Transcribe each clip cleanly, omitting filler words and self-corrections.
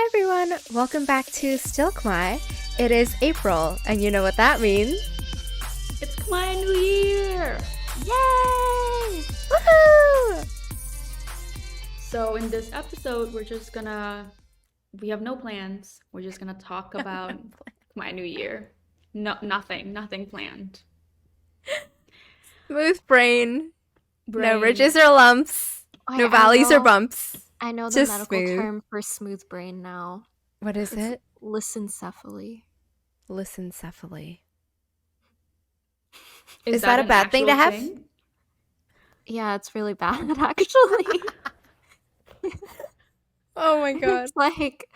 everyone, welcome back to Still Khmer. It is April, and you know what that means. It's Khmer New Year! Yay! Woohoo! So in this episode, we have no plans. We're just gonna talk about Khmer New Year. No, nothing planned. Smooth brain. No ridges or lumps. No valleys or bumps. I know the Just medical smooth. term for smooth brain now. What is it? Lissencephaly. Lissencephaly. Is that a an bad thing to actual have? thing? Yeah, it's really bad, actually. Oh my god. It's like,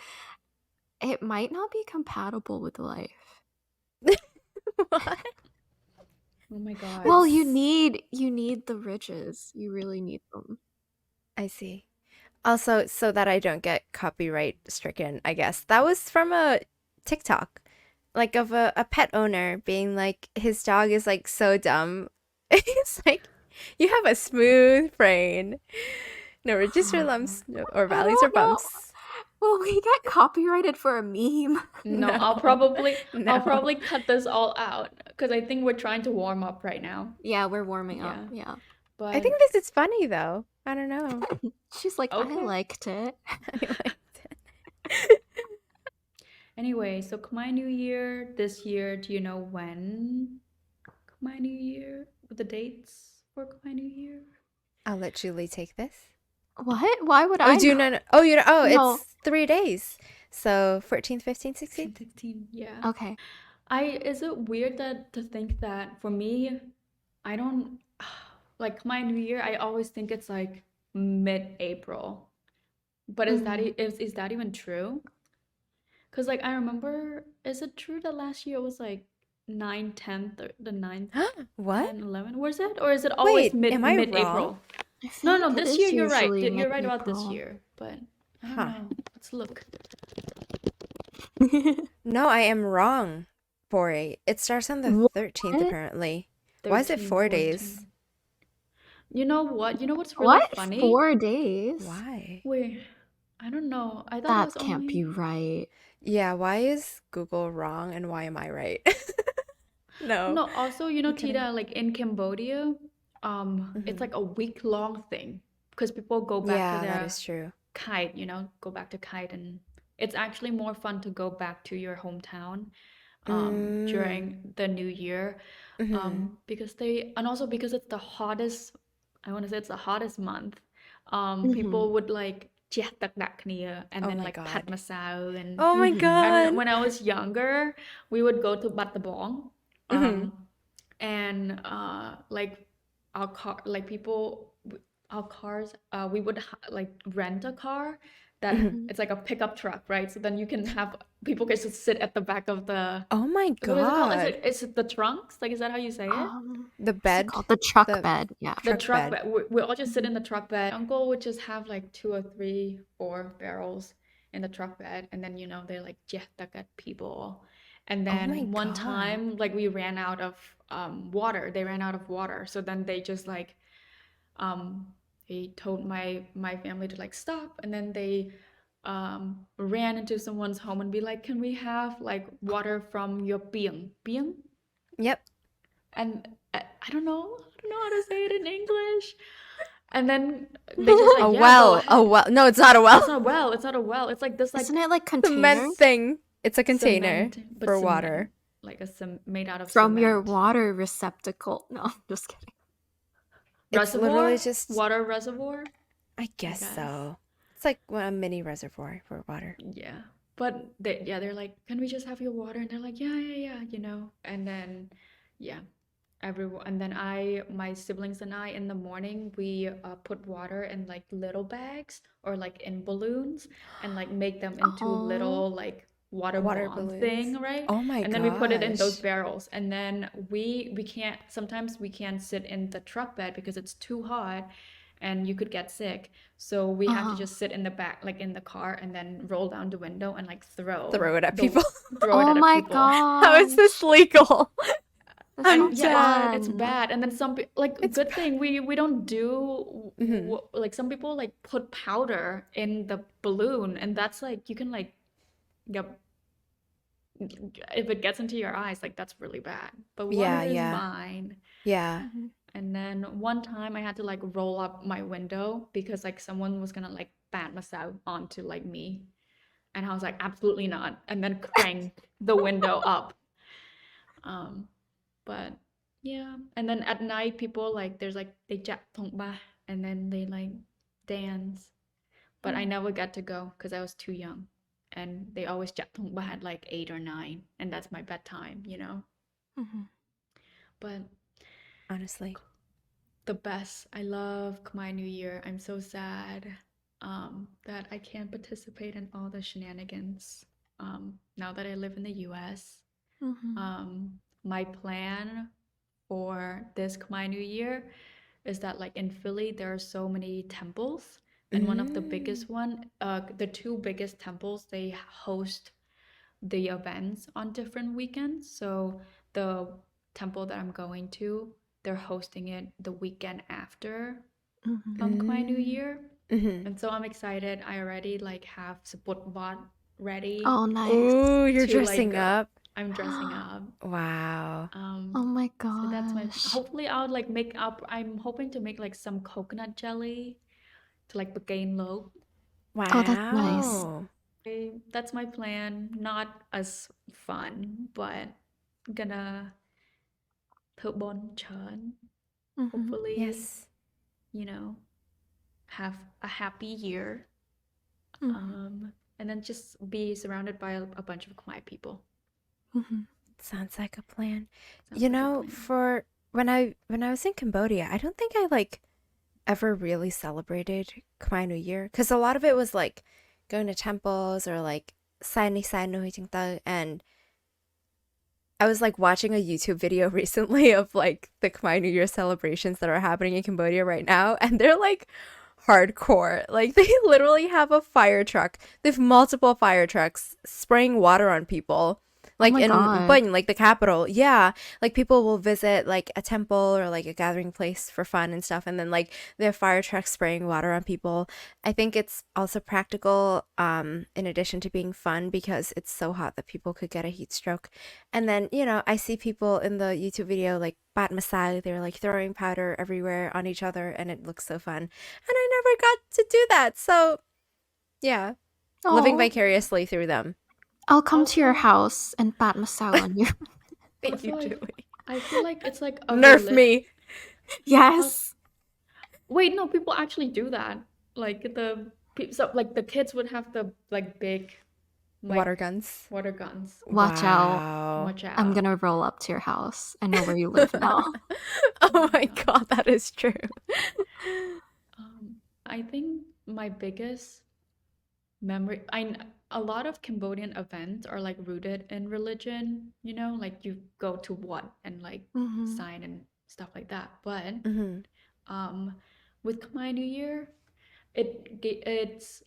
it might not be compatible with life. What? Oh my god. Well, you need the ridges. You really need them. I see. Also, so that I don't get copyright stricken, I guess. That was from a TikTok. Like of a pet owner being like, his dog is like so dumb. It's like, you have a smooth brain. No ridges or lumps, or valleys or don't know. bumps. Well, we get copyrighted for a meme. No, No. I'll probably No. cut this all out because I think we're trying to warm up right now. Yeah, we're warming up. Yeah. But I think this is funny though. I don't know. She's like, Okay. I liked it. I liked it. anyway, so Khmer New Year this year. Do you know when Khmer New Year? The dates for Khmer New Year? I'll let Julie take this. What? Why would I Oh, do you know? Oh, you know? Oh, No. it's 3 days. So 14th, 15th, 16th. 16, yeah. Okay. Is it weird to think that for me, I don't like my New Year, I always think it's like mid-April. But is that even true? Because like I remember, is it true that last year it was like 9, 10th, or the 9th, What? 10, 11? Was it? Or is it always Wait, am I mid-April? wrong? I feel No, like it this is year you're right. usually You're right about this mid-April. year, but I don't Huh. know. Let's look. No, I am wrong. 4-8. It starts on the What? 13th apparently. Why is it 13, 4 14. days? You know what? You know what's really What? funny? 4 days? Why? Wait, I don't know. I thought it That was can't only... be right. Yeah, why is Google wrong and why am I right? No. No, also, you know, I'm kidding. Tita, like in Cambodia, it's like a week-long thing because people go back Yeah, to that their is true. kite, go back to kite, and it's actually more fun to go back to your hometown during the New Year, because and also because it's the hottest, I want to say it's the hottest month. People would like chét tak dak knia and Oh then my like God. pat masao and Oh my god. and when I was younger, we would go to Bat Tabong, and like our car, like people, our cars, we would like rent a car that it's like a pickup truck, right? So then you can have people can just sit at the back of the Oh my what is it called? god. Is it the trunks? Like, is that how you say it? The What's it bed. called? The truck the- bed. Yeah. The truck truck bed. bed. We all just sit in the truck bed. Uncle would just have like 2 or 3, 4 barrels in the truck bed, and then they're like at people. And Oh my then one God. time, like we ran out of water. They ran out of water, so then they just like they told my family to like stop, and then they ran into someone's home and be like, "Can we have like water from your biang?" Yep. And I don't know how to say it in English. And then they just like, A yeah, go well. ahead. A well. No, it's not a well. It's not a well. It's not a well. It's like this, like Isn't it like Cement container? thing. It's a container cement, but for cement, water. like made out of From your cement. water receptacle. No, I'm just kidding. It's Reservoir, literally just. water reservoir. I guess guess. so. It's like a mini reservoir for water. Yeah, but they're like, "Can we just have your water?" And they're like, "Yeah," And then, yeah, everyone. And then my siblings and I, in the morning, we put water in like little bags or like in balloons and like make them into little like water bomb balloons. thing, right? Oh my And then we put it in those gosh. barrels. And then we can't, sometimes we can't sit in the truck bed because it's too hot and you could get sick. So we have to just sit in the back, like in the car, and then roll down the window and like throw Throw it at the- people. throw it Oh at my people. god. How is this legal? That's I'm so Yeah, it's fun. bad. And then some like It's good thing we don't do Mhm. like some people like put powder in the balloon, and that's like you can like Yep. If it gets into your eyes, like that's really bad. But one Yeah, is yeah, fine. yeah. Mhm. And then one time I had to like roll up my window because like someone was gonna like bat myself onto like me. And I was like, absolutely not. And then cranked the window up. Um, but yeah. And then at night people like there's like they chap thong ba and then they like dance. But I Mm. never got to go because I was too young. And they always chap thong ba at like 8 or 9, and that's my bedtime, you know. Mhm. But Honestly. the best. I love Khmer New Year. I'm so sad that I can't participate in all the shenanigans now that I live in the US. Mhm. My plan for this Khmer New Year is that like in Philly there are so many temples, and one of the Mm. biggest one, the two biggest temples, they host the events on different weekends. So the temple that I'm going to, they're hosting it the weekend after Mhm. Khmer New Mm. Year. Mm-hmm. And so I'm excited. I already like have support bot ready Oh, nice. Ooh, you're to like dressing go. up. I'm dressing up. Wow. Oh my So that's my gosh. hopefully I'll like make up. I'm hoping to make like some coconut jelly to like gain low. Oh, that's nice. Wow. That's my plan. Not as fun, but gonna thợ bon churn. Mhm. Hopefully, Yes. you know, have a happy year. Mhm. And then just be surrounded by a bunch of quiet people. Mhm. Sounds like a plan. Sounds You like a know, plan. for when I was in Cambodia, I don't think I like ever really celebrated Khmer New Year because a lot of it was like going to temples or like Sai Sai no and I was like watching a YouTube video recently of like the Khmer New Year celebrations that are happening in Cambodia right now, and they're like hardcore. Like they literally have a fire truck. They have multiple fire trucks spraying water on people. Oh Like my in God. Bun, like the capital. Yeah. Like people will visit like a temple or like a gathering place for fun and stuff, and then like they have fire trucks spraying water on people. I think it's also practical, in addition to being fun because it's so hot that people could get a heat stroke. And then, I see people in the YouTube video like bat masai, they're like throwing powder everywhere on each other and it looks so fun. And I never got to do that. So, yeah, living Oh, vicariously through them. I'll come to your Also, house and bat masala on you. Thank you, also, Julie. I feel like it's like a Nerf religion. me. Yes. Wait, no, people actually do that. Like so like the kids would have the like big Water like guns. water guns. Watch out. Wow. Watch I'm out. gonna roll up to your house. I know where you live now. Oh Oh my my God. God, that is true. I think my biggest memory, a lot of Cambodian events are like rooted in religion, you know, like you go to what and like Mhm. sign and stuff like that. But Hmm. um with Khmer New Year, it's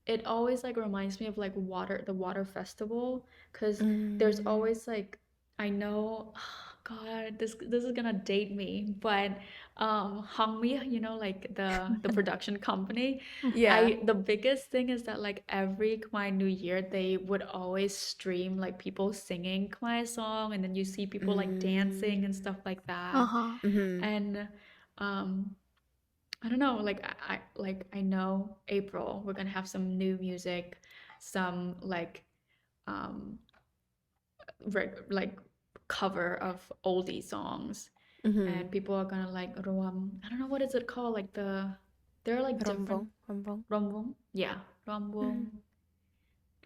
it always like reminds me of like the water festival, because there's Mm. always like I know God, this is gonna date me, but Hongmi, you know, like the production company, Mhm. Yeah. the biggest thing is that like every Khmer New Year they would always stream like people singing Khmer song, and then you see people like dancing and Mm. stuff like that. Uh-huh. Hmm. And um I don't know, like I know April, we're gonna have some new music, some like um like cover of oldie songs, Hmm. and people are gonna like I don't know what is it called, like they're like different Rombong. Rombong. Romwong, yeah, Hmm. Romwong,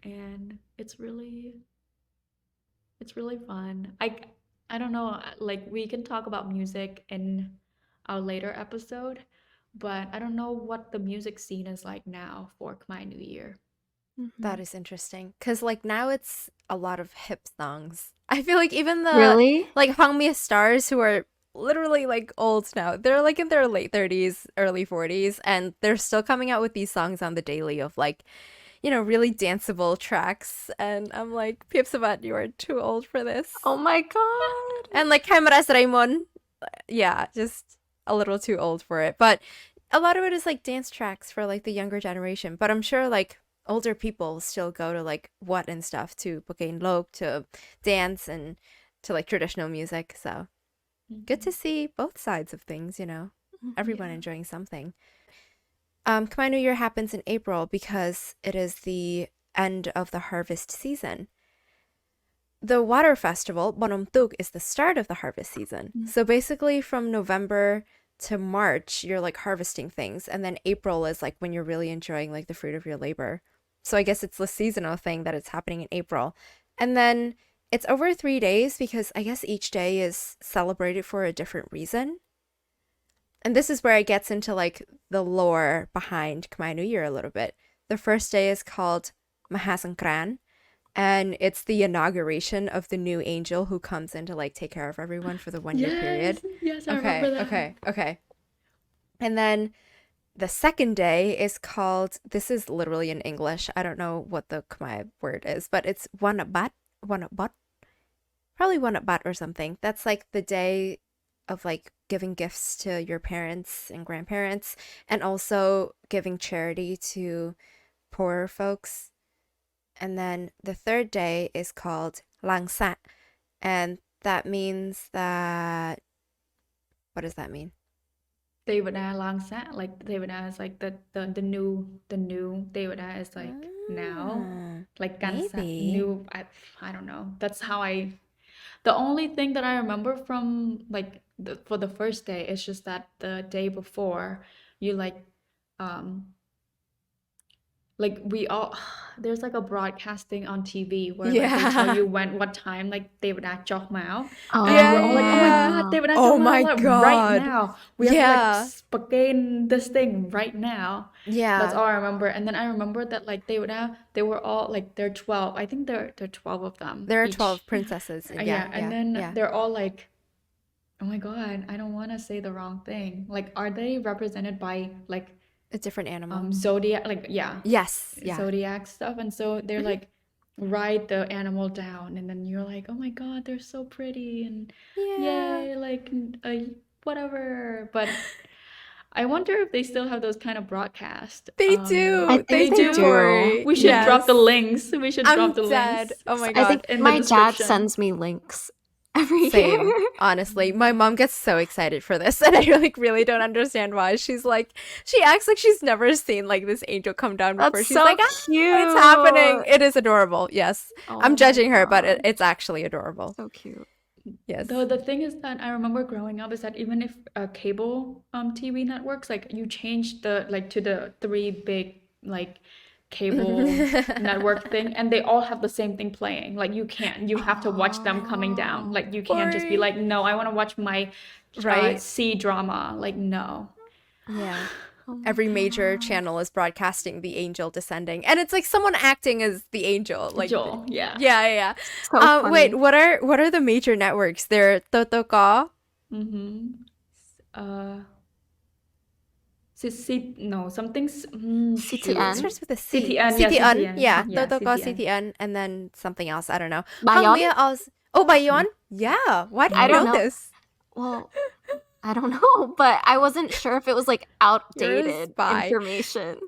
and it's really fun. I don't know, like we can talk about music in our later episode, but I don't know what the music scene is like now for Khmer New Year. Mhm. That is interesting. Because, like, now it's a lot of hip songs. I feel like even the, Really? like, Hangmia stars who are literally, like, old now, they're, like, in their late 30s, early 40s, and they're still coming out with these songs on the daily of, like, really danceable tracks. And I'm like, Piepsabat, you are too old for this. Oh my God. And, like, Cameras Raymond, yeah, just a little too old for it. But a lot of it is, like, dance tracks for, like, the younger generation. But I'm sure, like, older people still go to like what and stuff to Bukit Lok to dance and to like traditional music. So good to Mhm. see both sides of things, you know, Mhm. everyone Yeah. enjoying something. Khmer New Year happens in April because it is the end of the harvest season. The water festival, Bonum is the start of the harvest season. Mm. So basically from November to March, you're like harvesting things. And then April is like when you're really enjoying like the fruit of your labor. So I guess it's the seasonal thing that it's happening in April. And then it's over 3 days because I guess each day is celebrated for a different reason. And this is where it gets into like the lore behind Khmer New Year a little bit. The first day is called Mahasankran, and it's the inauguration of the new angel who comes in to like take care of everyone for the 1 year period. Yes, yes, I remember Okay, that. okay, okay. And then the second day is called, this is literally in English. I don't know what the Khmer word is, but it's Wanabat, Wanabat, probably Wanabat or something. That's like the day of like giving gifts to your parents and grandparents and also giving charity to poorer folks. And then the third day is called Langsat. And that means that, what does that mean? Devada Langsa, like Devada is like the new Devada is like now, Ah, like Kansa maybe. new. I don't know. That's how I. The only thing that I remember from like for the first day is just that the day before you um like we all there's like a broadcasting on TV where like they tell Yeah. you when what time like they would act Chok Mao, and then Yeah, we're all like, yeah, oh my yeah. god, Ah. they would act Chok Oh Mao my like right God. now. We have to like Yeah. begin this thing right now. That's Yeah. all I remember. And then I remember that like they were all like they're 12. I think they're 12 of them There are each. 12 princesses. Yeah, Yeah, and yeah, then yeah. they're all like, oh my god, I don't want to say the wrong thing. Like, are they represented by like A different animal. zodiac, like, yeah, Yes, yeah. zodiac stuff, and so they're Mhm. like write the animal down, and then you're like, oh my god, they're so pretty, and Yeah. yay, like whatever. But I wonder if they still have those kind of broadcast. They I do. They think They they do, do. do. Maury. We should Yeah. drop the Yes. links. We should drop I'm the dead. links Oh my I God. think in the my dad description. sends me links every year. Same, honestly. My mom gets so excited for this, and I like really don't understand why. She's like, she acts like she's never seen like this angel come down before. That's She's so like, ah, it's happening. cute. It is adorable. Yes, I'm Oh my judging her, but god. it's actually adorable. So cute. Yes. The thing is that I remember growing up is that even if cable TV networks like you change the like to the three big like cable network thing and they all have the same thing playing. Like you have to watch them coming down. Oh. Like you can't just be Ori, like, no, I want to watch my right? C drama. Like no. Yeah. Oh my Every major god. channel is broadcasting the angel descending, and it's like someone acting as the angel. Like, Joel, yeah. yeah, yeah, yeah. So Wait, funny. what are the major networks? They're Totoko. Mm-hmm. Uh no, something's I think it shoot. CTN? starts with a C. CTN, yeah, CTN, CTN. yeah. Yeah, Totoko, CTN. CTN, and then something else. I don't know. Bayon? Hangmia also. Oh, Bayon? Yeah. Why do I you don't know Yeah. know. this? Well, I don't know, but I wasn't sure if it was like You're a outdated spy. information.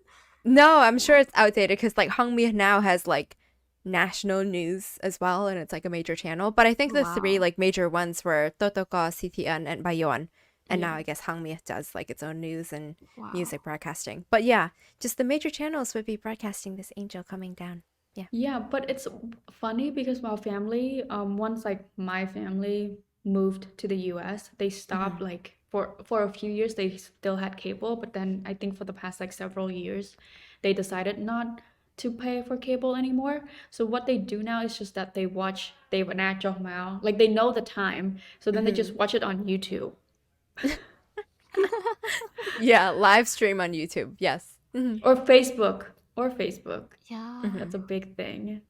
No, I'm sure it's outdated because like Hangmia now has like national news as well, and it's like a major channel. But I think the three Wow. like major ones were Totoko, CTN, and Bayon. And now Yeah. I guess Hangmia does like its own news and Wow. music broadcasting. But yeah, just the major channels would be broadcasting this angel coming down. Yeah. Yeah, but it's funny because my family, once like my family moved to the US, they Hmm. stopped like for a few years they still had cable, but then I think for the past like several years, they decided not to pay for cable anymore. So what they do now is just that they watch David Nat Mao, like they know the time, so then they Hmm. just watch it on YouTube Yeah, live stream on YouTube. Yes. Hmm. or Facebook or Facebook. Yeah. That's a big thing.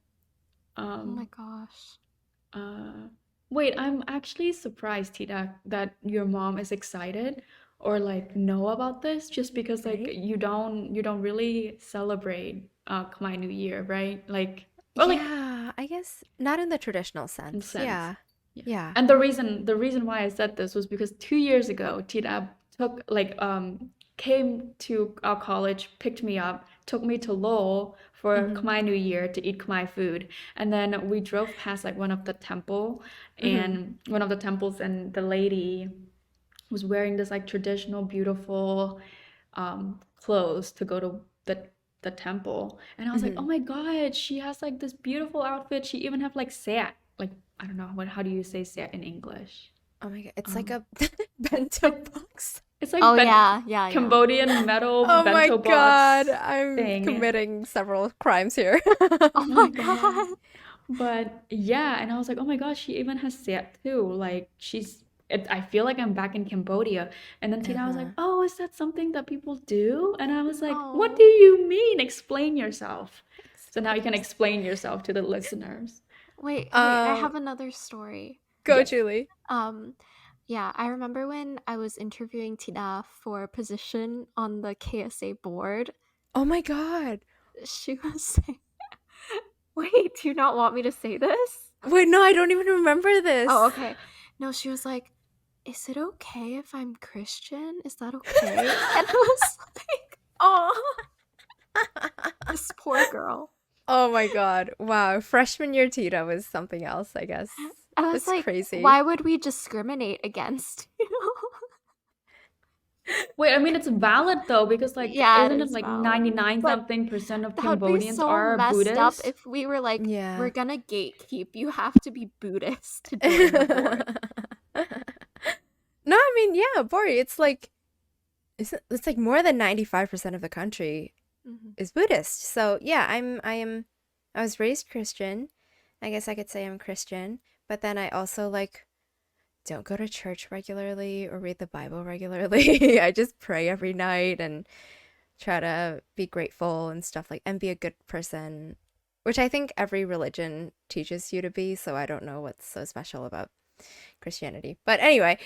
Oh my Um, gosh. Wait, I'm actually surprised, Tita, that your mom is excited or like know about this just because like Right? you don't really celebrate Khmer New Year, right? Like or like Yeah, I guess not in the traditional in sense. sense. Yeah. Yeah. Yeah. And the reason why I said this was because 2 years ago, Tita took like came to our college, picked me up, took me to Lowell for Mm-hmm. Khmer New Year to eat Khmer food. And then we drove past like Mm-hmm. one of the temples, and the lady was wearing this like traditional, beautiful clothes to go to the temple. And I was like, Mm-hmm. oh my God, she has like this beautiful outfit. She even have like set. Like, I don't know how do you say set in English? Oh my God. It's like Um, a bento it, box. it's like Oh yeah, yeah, yeah. Cambodian metal Oh my bento God. box I'm thing. committing several crimes here. Oh Oh my my God. God. But yeah, and I was like, oh my gosh, she even has set too. Like I feel like I'm back in Cambodia. And then Tina was like, Uh-huh. oh, is that something that people do? And I was like, what do Oh. you mean? Explain yourself. So now you Explain can yourself. explain yourself to the listeners. Wait, I Um, have another story. Go, Yes. Julie. Um, yeah, I remember when I was interviewing Tina for a position on the KSA board, Oh my God. she was saying, wait, do you not want me to say this? Wait, no, I don't even remember Oh, this. okay. No, she was like, is it okay if I'm Christian? Is that okay? And I was like, oh, this poor girl. Oh my God. Wow. Freshman year Tita was something else, I guess. I was That's like, crazy. why would we discriminate against you? Wait, I mean it's valid though, because like Yeah, it isn't it is like valid. 99 But something percent of that would be Cambodians so are messed up Buddhist? if we were like, we're Yeah. gonna gatekeep. You have to be Buddhist to join the board. No, I mean, yeah, Bori, it's like more than 95% of the country Mhm. is Buddhist. So, yeah, I was raised Christian. I guess I could say I'm Christian, but then I also like don't go to church regularly or read the Bible regularly. I just pray every night and try to be grateful and stuff like and be a good person, which I think every religion teaches you to be, so I don't know what's so special about Christianity. But anyway,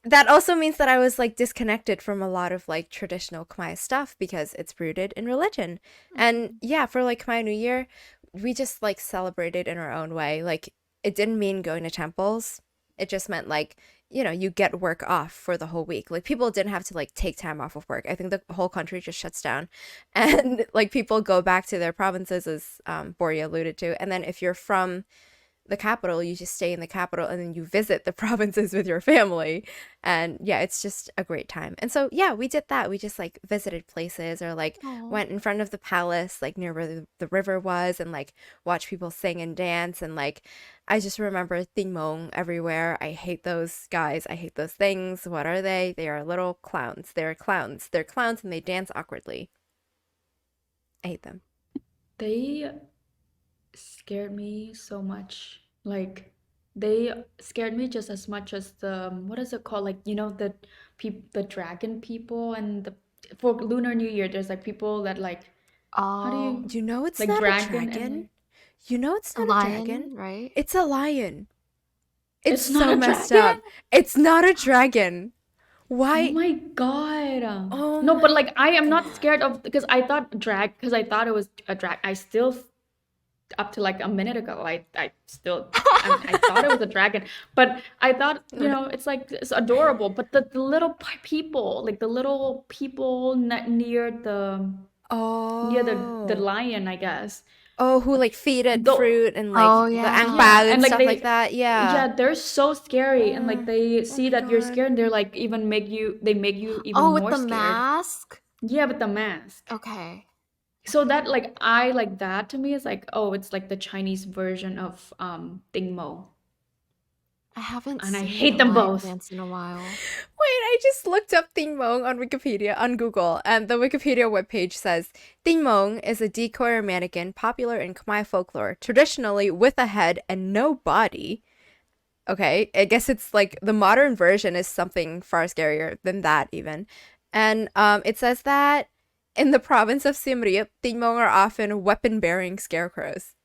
that also means that I was like disconnected from a lot of like traditional Khmer stuff because it's rooted in religion. And Mhm. yeah, for like Khmer New Year, we just like celebrated in our own way. Like it didn't mean going to temples. It just meant like, you get work off for the whole week. Like people didn't have to like take time off of work. I think the whole country just shuts down and like people go back to their provinces as Bori alluded to. And then if you're from the capital, you just stay in the capital and then you visit the provinces with your family. And yeah, it's just a great time. And so, yeah, we did that. We just like visited places or like Oh. went in front of the palace, like near where the river was, and like watched people sing and dance. And like, I just remember Ting Mong everywhere. I hate those guys. I hate those things. What are they? They are little clowns. They're clowns. They're clowns and they dance awkwardly. I hate them. They scared me so much. Like they scared me just as much as the what is it called? Like the dragon people and the for Lunar New Year. There's like people that like how do Oh, you You know, it's like not a dragon and like dragon. You know, it's a not a dragon. lion, right? It's a lion. It's it's not so a messed dragon. up. It's not a dragon. Oh Why? my God. Oh No, but my like I am not God. scared of because I thought it was a drag. I still up to like a minute ago I thought it was a dragon, but I thought it's like it's adorable, but the little people, like the little people near the Oh. lion, I guess. Oh, who like feed it Though, fruit and like Oh, the yeah. angbao yeah, and and like stuff like that. Yeah. yeah, they're so scary, and like Oh, they oh see my that you're God. scared, and they're like even make you even Oh, with more the scared. mask? Yeah, with the mask. Okay. So that Okay. like I like that to me is like, oh, it's like the Chinese version of Ting Mo. I haven't And I seen hate a them lion both. dance in a while. Wait, I just looked up Ting Mong on Wikipedia, on Google, and the Wikipedia webpage says Ting Mong is a decoy or mannequin popular in Khmer folklore, traditionally with a head and no body. Okay, I guess it's like the modern version is something far scarier than that even. And it says that in the province of Siem Reap, Ting Mong are often weapon-bearing scarecrows.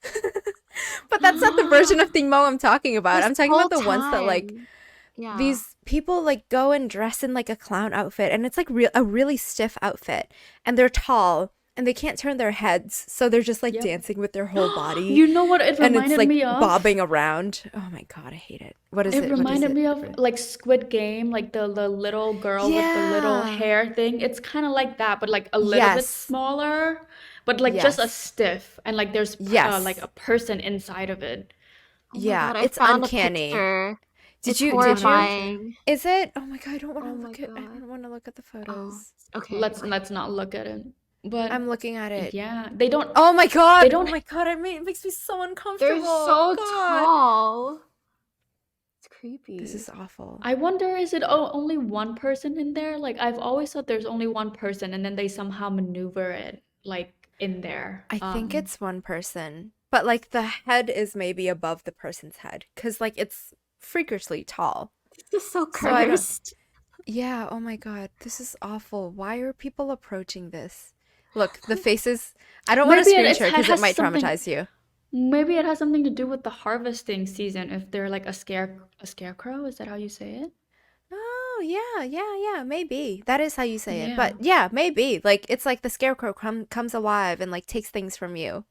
But that's not the version of Ting Mong I'm talking about. This I'm talking about whole the ones that like time. Yeah. these people like go and dress in like a clown outfit and it's like a really stiff outfit and they're tall and they can't turn their heads, so they're just like Yep. dancing with their whole body You know what it and it's reminded like me of? bobbing around. Oh my God, I hate it. What is It it? What is reminded it? me of like Squid Game, like the little girl with the little Yeah. hair thing. It's kind of like that, but like a little bit Yes. smaller. but like just a Yes. stiff, and like there's like Yes. a person inside of it. Oh my Yeah, god, I it's found a uncanny. picture. Did It's you Is it did on a you? picture? horrifying. Is it? Oh my God, I don't want to Oh my look at I god. don't want to look at the Oh, photos. okay, Let's okay. not look at it. But I'm looking at it. yeah, Oh my they God. Oh don't my God, it makes me so They're uncomfortable. so God. tall. It's This creepy. is awful. I wonder, is it only one person in there? Like, I've always thought there's only one person, and then they somehow maneuver it like in there. I think it's one person, but like the head is maybe above the person's head because like it's freakishly tall. This is so So I don't. cursed. Yeah, oh my God, this is awful. Why are people approaching this? Look, the faces. I don't want to Maybe screen share it because it has might something. traumatize you. Maybe it has something to do with the harvesting season. If they're like a scarecrow, is that how you say it? Oh, yeah, yeah, yeah, maybe. That is how you say it. Yeah. But yeah, maybe. Like it's like the scarecrow comes alive and like takes things from you.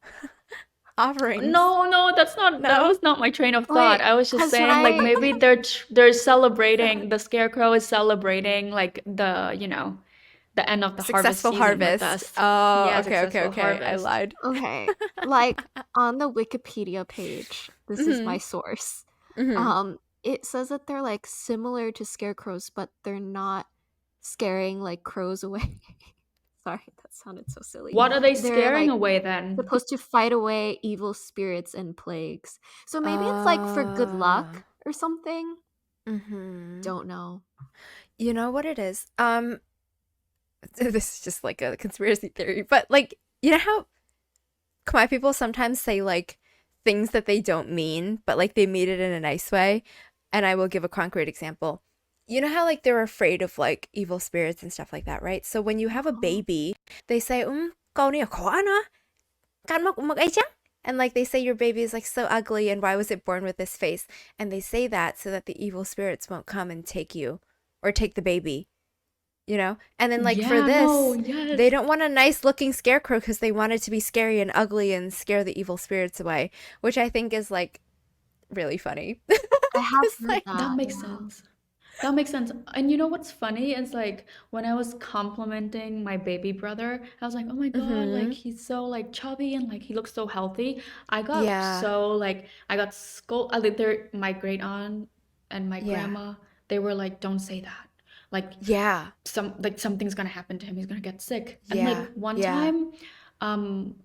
Offerings. No, no, that No? was not my train of thought. Wait, I was just because when saying like I maybe they're celebrating, the scarecrow is celebrating like the end of the harvest Successful season with harvest. us. Oh, Yeah, okay, okay, successful okay. I harvest. lied. okay, like on the Wikipedia page, this is my Mhm. source. Mhm. It says that they're like similar to scarecrows, but they're not scaring like crows away. Sorry, that sounded so silly. What are they They're scaring like away then? supposed to fight away evil spirits and plagues. So maybe it's like for good Uh, luck or something. mhm. Don't know. You know what it is? This is just like a conspiracy theory, but like, you know how Khmer people sometimes say like things that they don't mean, but like they mean it in a nice way. And I will give a concrete example. You know how like they're afraid of like evil spirits and stuff like that, right? So when you have a Oh, baby, they say, con này khó nó, cắn mốc mốc ấy chắc. And like they say your baby is like so ugly and why was it born with this face? And they say that so that the evil spirits won't come and take you or take the baby, you know? And then like for Yeah, no, this, they yes. don't want a nice looking scarecrow because they want it to be scary and ugly and scare the evil spirits away, which I think is like really funny. I have Because heard like, That that. makes Yeah. sense. That makes sense. And you know what's funny is like when I was complimenting my baby brother, I was like, "Oh my God, like mm-hmm. he's so like chubby and like he looks so healthy." Yeah, I got scold. They're my great aunt and my yeah, grandma. They were like, "Don't say that. Like yeah, something's gonna happen to him. He's gonna get sick." And like yeah, one yeah. time,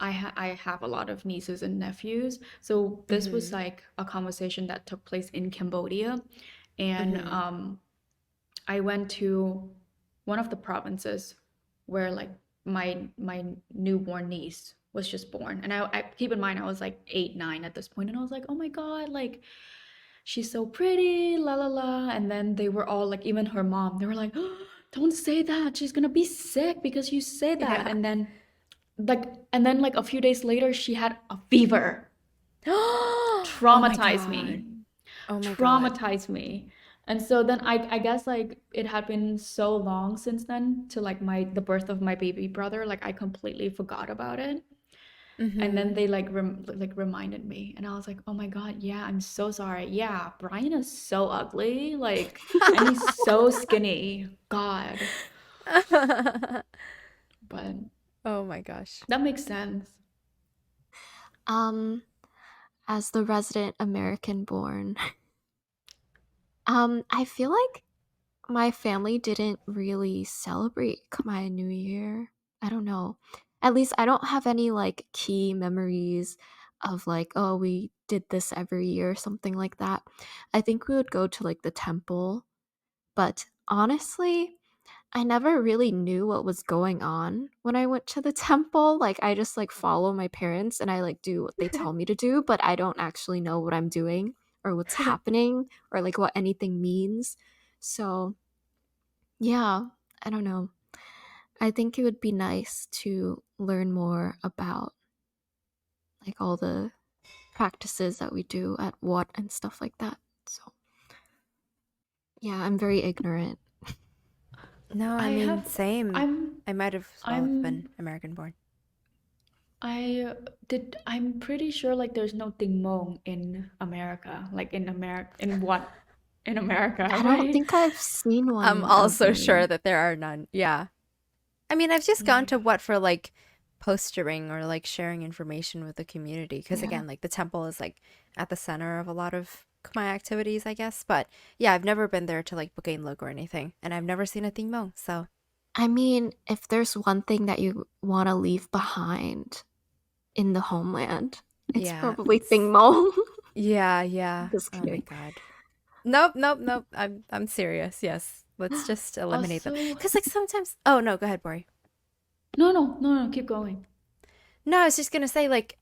I have a lot of nieces and nephews, so this was Mm-hmm. like a conversation that took place in Cambodia, and Mm-hmm. I went to one of the provinces where like my newborn niece was just born, and I keep in mind I was like 8, 9 at this point, and I was like, oh my God, like she's so pretty, la la la. And then they were all like, even her mom, they were like, oh, don't say that. She's gonna be sick because you say that. Yeah. And then like a few days later, she had a fever. Oh my Traumatized God. me. Oh my God. Traumatized me. And so then I guess like it had been so long since then to like the birth of my baby brother, like I completely forgot about it. And then Mm-hmm. they like reminded me, and I was like, "Oh my God, yeah, I'm so sorry. Yeah, Brian is so ugly, like, and he's so skinny. God." But Oh my gosh. that makes sense. Um, as the resident American born, I feel like my family didn't really celebrate Khmer New Year. I don't know. At least I don't have any like key memories of like, oh, we did this every year or something like that. I think we would go to like the temple, but honestly, I never really knew what was going on when I went to the temple. Like I just like follow my parents and I like do what they tell me to do, but I don't actually know what I'm doing or what's happening or like what anything means. So, yeah, I don't know. I think it would be nice to learn more about like all the practices that we do at what and stuff like that. So, yeah, I'm very ignorant. No, I I mean, have, same. I'm, I might have as well have been I'm, American born. I'm pretty sure like there's no Ting Mong in America, like in America, I don't right? think I've seen I'm one also ever. sure that there are none. Yeah. I mean, I've just gone Like, to what for like postering or like sharing information with the community. Because Yeah. again, like the temple is like at the center of a lot of Khmer activities, I guess. But yeah, I've never been there to like book a look or anything, and I've never seen a Ting Mong. So I mean, if there's one thing that you want to leave behind in the homeland, it's yeah, probably Ting Mong. yeah, yeah. Just Oh my kidding. God. Nope, nope, nope. I'm serious. Yes. Let's just eliminate them. Also, Because like sometimes. Oh no, go ahead, Bori. no, keep going. No, I was just gonna say like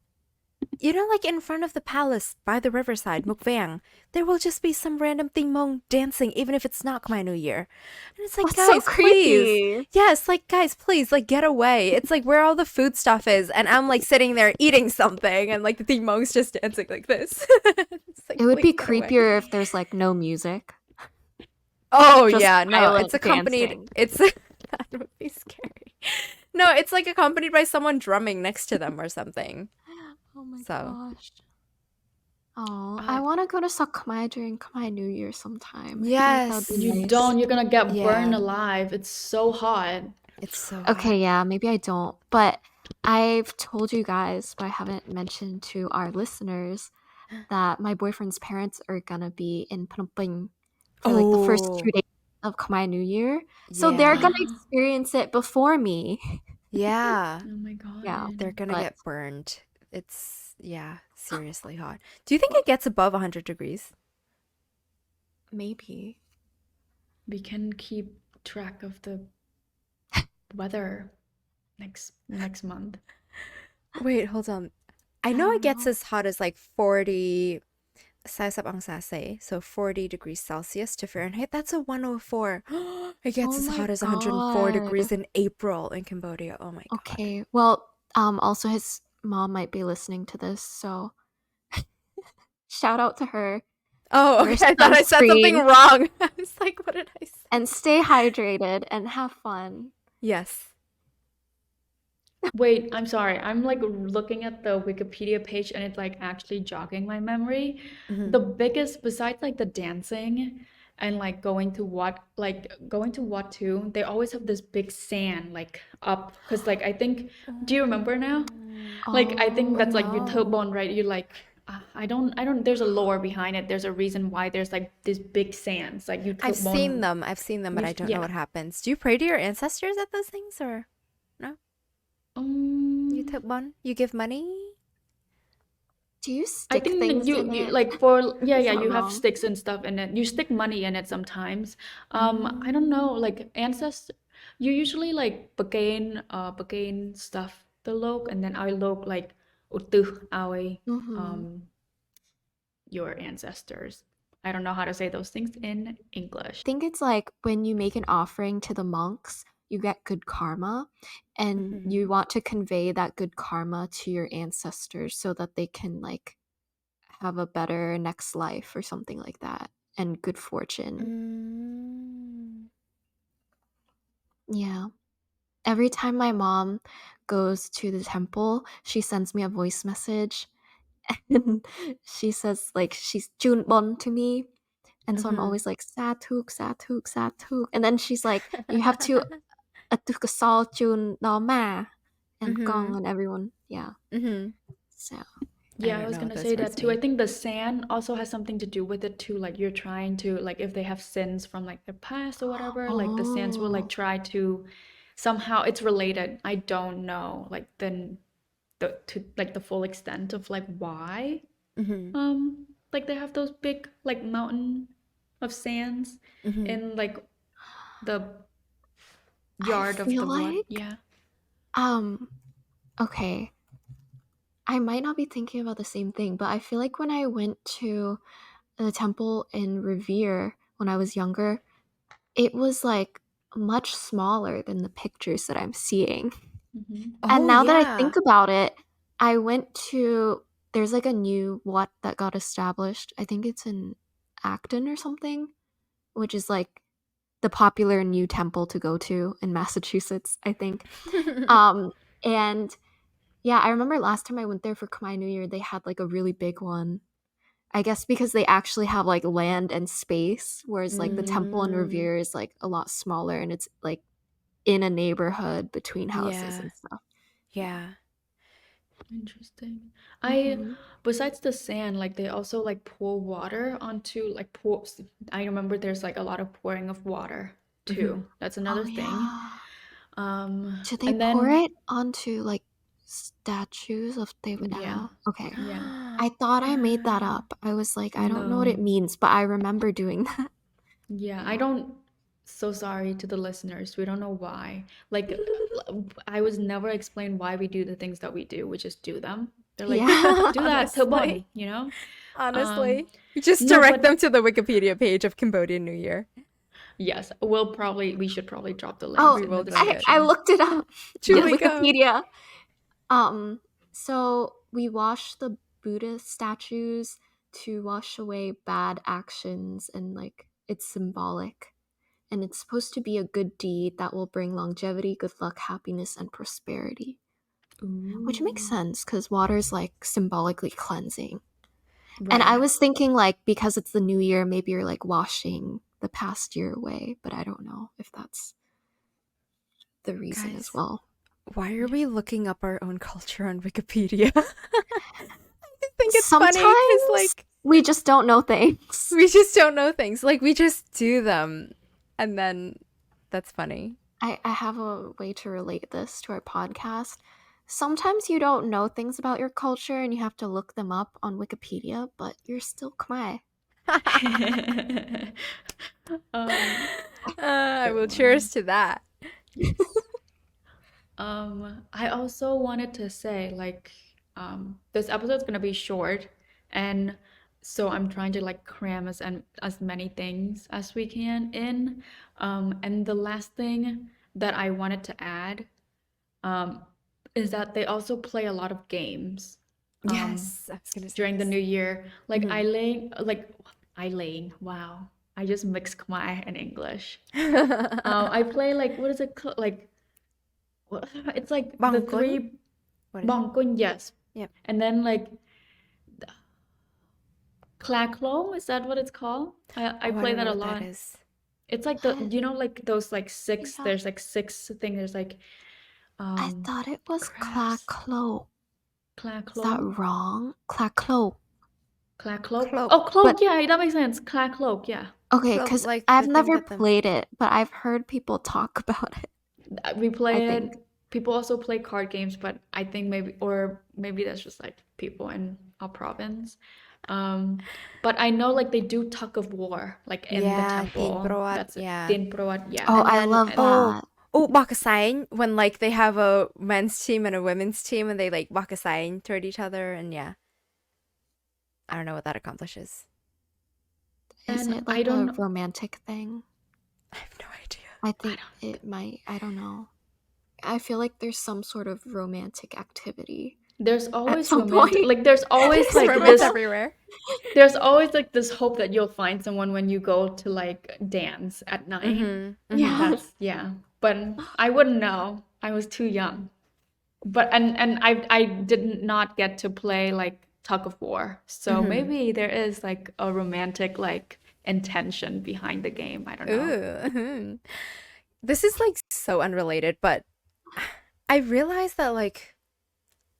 like in front of the palace by the riverside, Mukbang, there will just be some random Ting Mong dancing, even if it's not Khmer New Year. And it's like, That's so guys, please. creepy. Yes, like, guys, please, like, get away. It's like where all the food stuff is, and I'm like sitting there eating something, and like the Ting Mong's just dancing like this. It's like, It would please be get away. creepier if there's like no music, Oh, just yeah, no, it's silent accompanied. dancing. It's that would be scary. No, it's like accompanied by someone drumming next to them or something. Oh my So, gosh. Oh, I Uh, want to go to Khmer during Khmer New Year sometime. I feel like that would be yes. you nice. don't, you're gonna get burned Yeah. alive. It's so hot. It's so hot. Okay, yeah, maybe I don't. But I've told you guys, but I haven't mentioned to our listeners that my boyfriend's parents are gonna be in Phnom Penh for like the first Oh, 2 days of Khmer New Year. So they're yeah. gonna experience it before me. Yeah. Oh my Yeah, God. They're gonna but get burned. It's, yeah, seriously hot. Do you think it gets above 100 degrees? maybe. We can keep track of the weather next month. Wait, hold on. I I know don't it gets know. as hot as like 40 Saisap ang sase, so 40 degrees Celsius to Fahrenheit. That's a 104. It gets Oh as my hot as 104 god. degrees in April in Cambodia. Oh my God. Okay. Well, also his mom might be listening to this, so shout out to her. Oh, Wear okay. I thought I said something sunscreen wrong. I was like, what did I say? and stay hydrated and have fun. Yes. Wait, I'm sorry. I'm like looking at the Wikipedia page and it's like actually jogging my memory. Hmm. The biggest, besides like the dancing and like going to Wat too, they always have this big sand like up. Because like I think, do you remember now? Like I think Oh that's like your toe No. bone, right? You like, I don't, there's a lore behind it. There's a reason why there's like these big sands. Like you toe I've seen bone, them. I've seen them, but I don't know yeah. what happens. Do you pray to your ancestors at those things or no? You Um, tip one? You give money? do you I stick think that things you, in you it? like for It's yeah, not you have wrong. sticks and stuff in it. You stick money in it sometimes. I don't know, Mm. like ancestor, you usually like bagain stuff the lok, and then I lok like utu awe Mm-hmm. um your ancestors. I don't know how to say those things in I English. think it's like when you make an offering to the monks, you get good karma, and you Mhm. want to convey that good karma to your ancestors so that they can like have a better next life or something like that and good fortune. Mm. Yeah. Every time my mom goes to the temple, she sends me a voice message and she says like she's Junbon to me. And so I'm Mhm. always like Satuk, Satuk, Satuk. And then she's like, you have to atukasal Jun no ma and Gong Mhm. and everyone. Yeah. Mhm. So I Yeah, I don't was know what gonna those say words that too. I mean. think the sand also has something to do with it too. Like you're trying to like if they have sins from like their past or whatever, like the sands will like oh, try to somehow it's related. I don't know like then the to like the full extent of like why Mhm. like they have those big like mountain of sands Mhm. in like the I yard of feel the what? like Yeah. um okay. I might not be thinking about the same thing, but I feel like when I went to the temple in Revere when I was younger, it was like much smaller than the pictures that I'm seeing. Mm-hmm. And Oh now that I think yeah. about it, I went to there's like a new what that got established. I think it's in Acton or something, which is like the popular new temple to go to in Massachusetts, I think. Um and yeah, I remember last time I went there for Khmer New Year, they had like a really big one. I guess because they actually have like land and space, whereas like the Mm-hmm. temple in Mm. Revere is like a lot smaller and it's like in a neighborhood between houses Yeah. and stuff. Yeah. Interesting. I Mhm. besides the sand, like they also like pour water onto like pour. I remember there's like a lot of pouring of water Hmm. too. That's Oh another thing. yeah. Do they And pour then it onto like statues of David yeah, Ao? Okay. yeah. I thought I made that Ah. up. I was like, I don't know what it No. means, but I remember doing that. Yeah, I Yeah. don't. So sorry to the listeners. We don't know why. Like, I was never explained why we do the things that we do. We just do them. They're like, Yeah. do that, Honestly. Tobon, you know? Um, Honestly. Just no, direct them but to the Wikipedia page of Cambodian New Year. yes, we should probably drop the Oh, links We in the will drop it. I description. looked it up. The Truly Yes. go. Wikipedia. Um, so we wash the Buddha statues to wash away bad actions, and like it's symbolic. And it's supposed to be a good deed that will bring longevity, good luck, happiness, and prosperity. Which makes Ooh, sense because water's like symbolically cleansing. And I right. was thinking like because it's the new year, maybe you're like washing the past year away, but I don't know if that's the reason as Guys, well. why are we looking up our own culture on Wikipedia? I think it's funny because, Sometimes like, we just don't know things. we just don't know things. Like, we just do them. And then that's funny. I have a way to relate this to our podcast. Sometimes you don't know things about your culture and you have to look them up on Wikipedia, but you're still Khmer. Um, I good will one. cheers to that. Yes. I also wanted to say, like, this episode's gonna be short, and so I'm trying to like cram as many things as we can in. And the last thing that I wanted to add, um, is that they also play a lot of games, um, Yes, I was gonna say during the this. new year. Hmm. I laying. Wow, I just mixed Khmer and English. I play like what is it called? Like it's like the Bangkun? three What is it? Bangkun, yes. Yep. And then like Claclom, is that what it's called? I Oh, I play don't that know a what that lot. is. It's like the What? you know like those like six Yeah. there's like six thing there's like I um thought it was craps. Claclo. Is that Claclom? wrong? Claclo. Clacloak? Cloak. Oh, But cloak, yeah, that makes sense. Clacloak, yeah. okay, The because like I've the thing never that the played it, but I've heard people talk about it, We I play think. it. People also play card games, but I think maybe that's just like people in our province. Um, but I know like they do tug of war, like in the yeah, Tin temple. Proat, That's it. yeah. Din Proat, yeah. Oh, And I then love And that. Bakasain when like they have a men's team and a women's team and they like Bakasain toward each other and yeah. I don't know what that accomplishes. Is and it I like don't a know. romantic thing? I have no idea. I I think it might. I don't know. I feel like there's some sort of romantic activity there's at always some romantic point. like there's always There's like romance this everywhere. there's always like this hope that you'll find someone when you go to like dance at night. Mm-hmm. Mm-hmm. Yeah. That's yeah. But I wouldn't know. I was too young. But and I did not get to play like tug of war. So Mm-hmm. maybe there is like a romantic like intention behind the game. I don't know. Ooh. This is like so unrelated, but I realized that like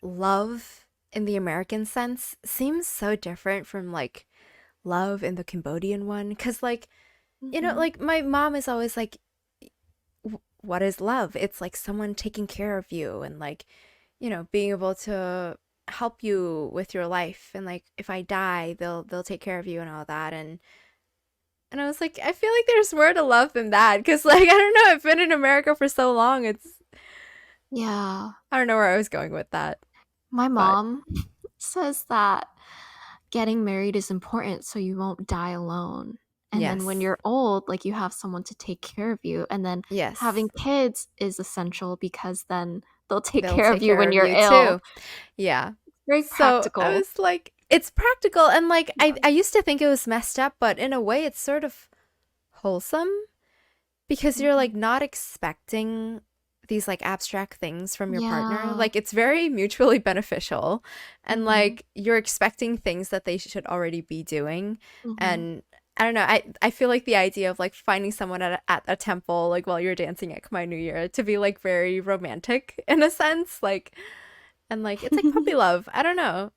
love in the American sense seems so different from like love in the Cambodian one. Cause like, Hmm. like my mom is always like, what is love? It's like someone taking care of you and like, being able to help you with your life and like if I die, they'll take care of you and all that. And I was like, I feel like there's more to love than that because like I don't know, I've been in America for so long. Yeah. I don't know where I was going with that, My but mom says that getting married is important so you won't die alone. And then when yes. you're old, like you have someone to take care of you. And then Yes. having kids is essential because then they'll take They'll care of take you care when of you're you ill. too. Yeah. Very So I practical. was like, it's practical. And like, Yeah. I used to think it was messed up, but in a way, it's sort of wholesome because you're like Mhm. not expecting these like abstract things from your partner. Yeah. Like, it's very mutually beneficial. And Hmm. like, you're expecting things that they should already be doing. Hmm. And I don't know. I feel like the idea of like finding someone at a temple like while you're dancing at Khmer New Year to be like very romantic in a sense, like and like it's like puppy love. I don't know.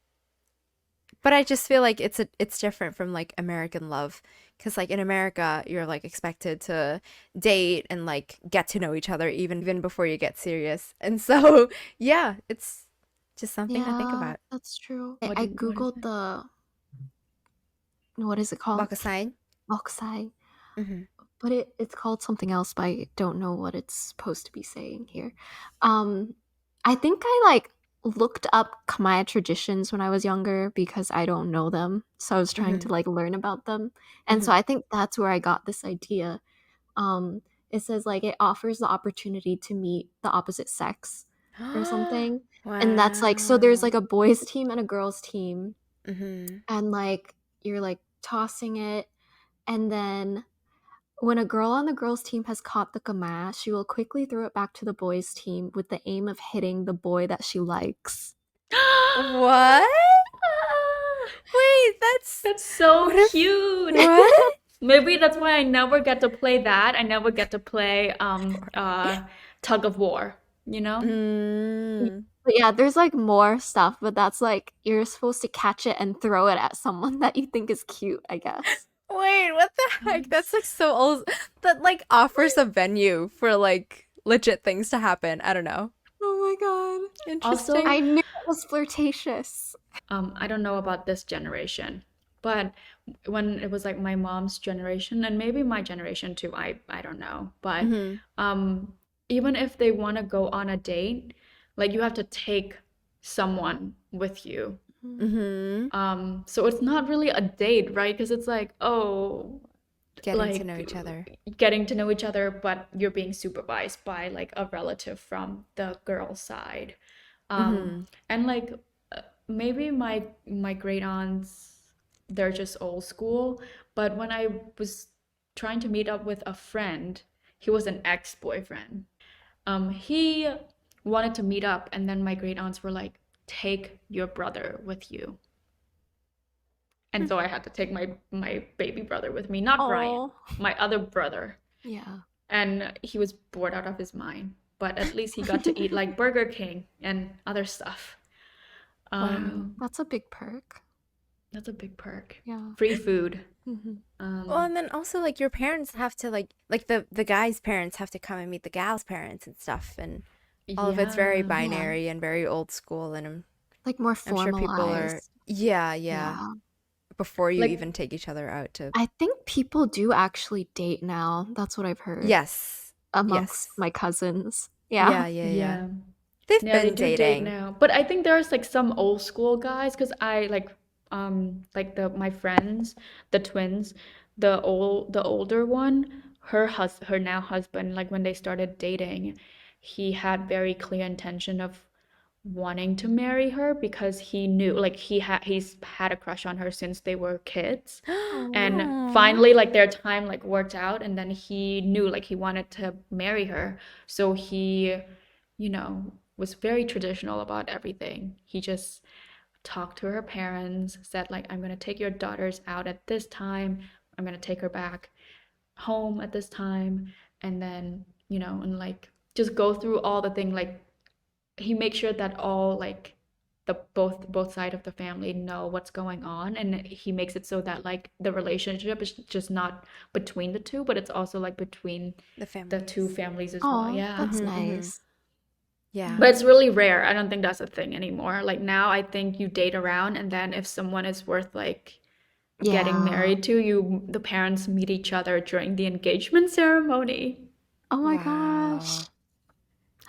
But I just feel like it's different from like American love because like in America you're like expected to date and like get to know each other even before you get serious. And so yeah, it's just something to think Yeah, about. that's true. What I what is googled it? the what is it called? Bakusai. Moksai. Hmm. But it's called something else, but I don't know what it's supposed to be saying here. Um, I think I like looked up Khmer traditions when I was younger because I don't know them. So I was trying to Hmm. like learn about them. And so Hmm. I think that's where I got this idea. Um, it says like it offers the opportunity to meet the opposite sex or something. And that's like so there's Wow. like a boys team and a girls team Hmm. and like you're like tossing it and then when a girl on the girls' team has caught the gama, she will quickly throw it back to the boys' team with the aim of hitting the boy that she likes. What? Wait, that's That's so what if cute. what? Maybe that's why I never get to play that. I never get to play tug of war, you know? Mm. But yeah, there's like more stuff, but that's like you're supposed to catch it and throw it at someone that you think is cute, I guess. Wait, what the heck? That's Nice. like so old. That like offers a venue for like legit things to happen. I don't know. Oh my god. Interesting. Also, I knew it was flirtatious. I don't know about this generation, but when it was like my mom's generation and maybe my generation too, I don't know. But Hmm. um, even if they want to go on a date, like you have to take someone with you. Mhm. Hmm. So it's not really a date, right? Because it's like, oh, Getting to know like each other. getting to know each other, but you're being supervised by like a relative from the girl's side. Um, Hmm. and like maybe my great aunts, they're just old school, but when I was trying to meet up with a friend, he was an ex-boyfriend. He wanted to meet up, and then my great aunts were like, take your brother with you. And so I had to take my baby brother with me, not Brian, Oh. my other brother. Yeah. And he was bored out of his mind, but at least he got to eat like Burger King and other stuff. Wow. That's a big perk. That's a big perk. Yeah. Free food. Mhm. Well, Um, and then also like your parents have to like the guy's parents have to come and meet the gal's parents and stuff, and all of it's very yeah. Yeah. binary and very old school, and Like more I'm sure people are formalized. yeah, Yeah. before you Like, even take each other out to I think people do actually date now. That's what I've heard yes, amongst yes, my cousins. Yeah. yeah. yeah. They've Yeah, they been do date dating. now. But I think there's like some old school guys because I like the my friends, the twins, the older one, her now husband, like when they started dating, he had very clear intention of wanting to marry her because he knew like he's had a crush on her since they were kids. And Aww. finally like their time like worked out and then he knew like he wanted to marry her. So he, you know, was very traditional about everything. He just talked to her parents, said like I'm going to take your daughters out at this time. I'm going to take her back home at this time and then, you know, and like just go through all the thing like he makes sure that all like the both side of the family know what's going on and he makes it so that like the relationship is just not between the two but it's also like between The the two families. families as well. Oh, Yeah. that's Mm-hmm, mm-hmm. nice. Yeah. But it's really rare. I don't think that's a thing anymore. Like now I think you date around and then if someone is worth like getting Yeah. married to, you the parents meet each other during the engagement ceremony. Oh my Wow. gosh.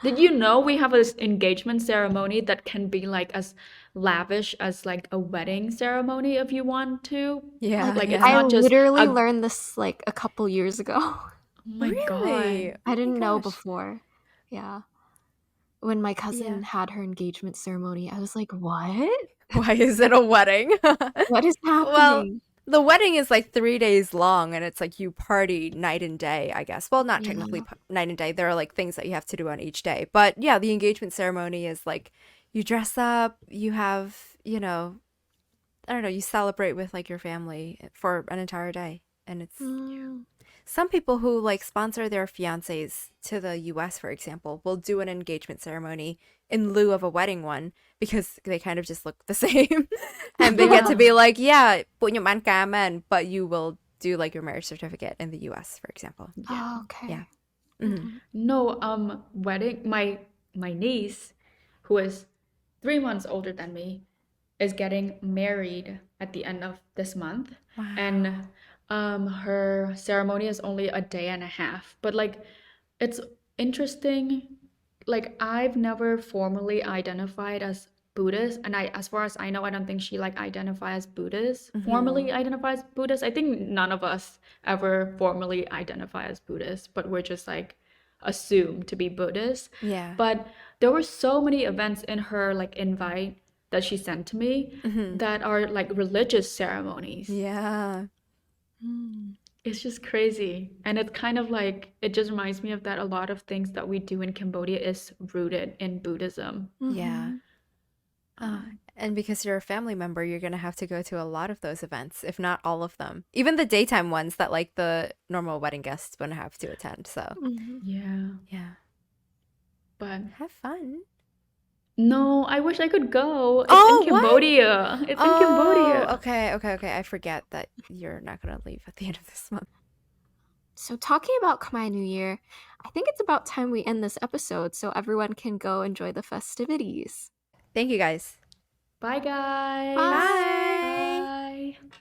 Did you know we have an engagement ceremony that can be like as lavish as like a wedding ceremony if you want to? Yeah, Like Like it's I yeah. not just literally a, oh learned this like a couple years ago. my God. Really? I Oh my didn't know gosh. before. Yeah. When my Yeah. cousin had her engagement ceremony, I was like, "What? Why is it a wedding? What is Well, happening?" the wedding is like 3 days long and it's like you party night and day, I guess. Well, not technically Yeah. night and day. There are like things that you have to do on each day. But yeah, the engagement ceremony is like you dress up, you have, I don't know, you celebrate with like your family for an entire day. And it's Mm. some people who like sponsor their fiancés to the US, for example, will do an engagement ceremony in lieu of a wedding one because they kind of just look the same. And they get to Yeah. be like, yeah, punya man ka man, but you will do like your marriage certificate in the US, for example. Yeah. Oh, okay. Yeah. Mhm. Mhm. No, wedding. My niece, who is 3 months older than me, is getting married at the end of this month, Wow. and her ceremony is only a day and a half. But like, it's interesting. Like, I've never formally identified as Buddhist, and as far as I know, I don't think she like identifies Buddhist. Formally identifies Buddhist. I think none of us ever formally identify as Buddhist, but we're just like assumed to be Buddhist. Yeah. But there were so many events in her like invite that she sent to me that are like religious ceremonies. Yeah. Mm. It's just crazy. And it's kind of like, it just reminds me of that a lot of things that we do in Cambodia is rooted in Buddhism. Yeah. Mhm. And because you're a family member, you're going to have to go to a lot of those events, if not all of them. Even the daytime ones that like the normal wedding guests wouldn't have to attend. So, Mhm. Yeah. yeah. But Have fun. no, I wish I could go. It's Oh, in what? Cambodia. It's in Cambodia. Okay. I forget that you're not going to leave at the end of this month. So, talking about Khmer New Year, I think it's about time we end this episode so everyone can go enjoy the festivities. Thank you guys. Bye, guys. Bye. Bye. Bye.